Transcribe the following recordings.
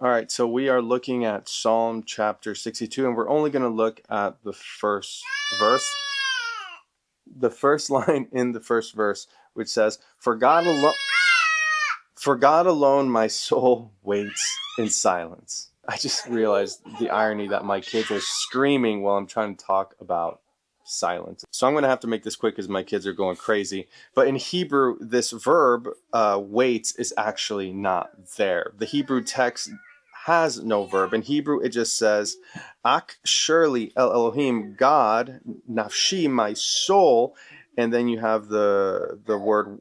All right, so we are looking at Psalm chapter 62, and we're only going to look at the first verse, the first line in the first verse, which says, For God alone my soul waits in silence. I just realized the irony that my kids are screaming while I'm trying to talk about silence. So I'm going to have to make this quick because my kids are going crazy. But in Hebrew, this verb, waits, is actually not there. The Hebrew text has no verb. In Hebrew, it just says, Ak shirli el Elohim, God, nafshi, my soul. And then you have the word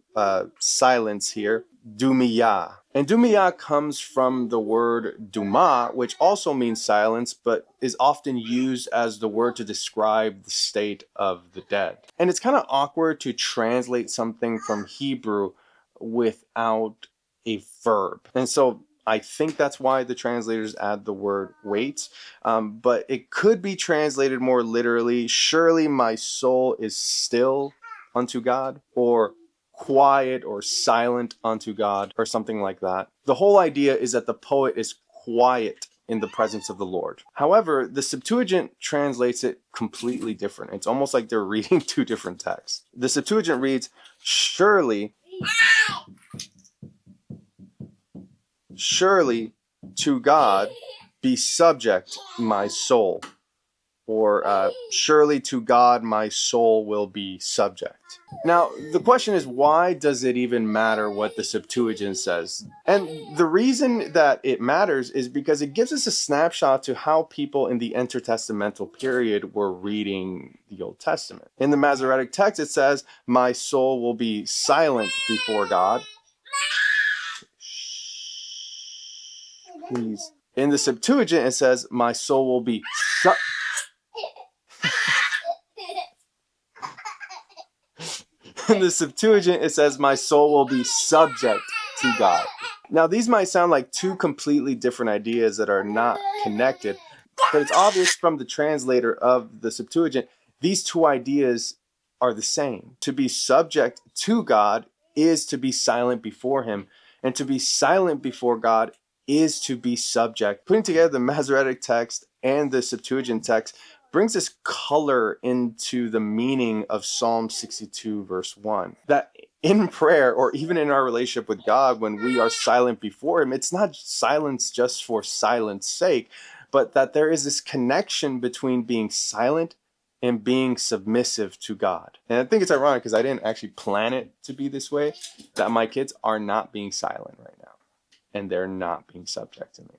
silence here, dumiyah. And dumiyah comes from the word dumah, which also means silence, but is often used as the word to describe the state of the dead. And it's kind of awkward to translate something from Hebrew without a verb. And so I think that's why the translators add the word wait. But it could be translated more literally, surely my soul is still unto God, or quiet or silent unto God, or something like that. The whole idea is that the poet is quiet in the presence of the Lord. However, the Septuagint translates it completely different. It's almost like they're reading two different texts. The Septuagint reads, surely to God be subject my soul. Or surely to God my soul will be subject. Now, the question is, why does it even matter what the Septuagint says? And the reason that it matters is because it gives us a snapshot to how people in the intertestamental period were reading the Old Testament. In the Masoretic text, it says, my soul will be silent before God. Please. In the Septuagint, it says, my soul will be In the Septuagint, it says, my soul will be subject to God. Now, these might sound like two completely different ideas that are not connected, but it's obvious from the translator of the Septuagint, these two ideas are the same. To be subject to God is to be silent before Him, and to be silent before God is to be subject. Putting together the Masoretic text and the Septuagint text brings this color into the meaning of Psalm 62 verse 1. That in prayer, or even in our relationship with God, when we are silent before Him, it's not silence just for silence sake, but that there is this connection between being silent and being submissive to God. And I think it's ironic because I didn't actually plan it to be this way, that my kids are not being silent right now, and they're not being subject to me.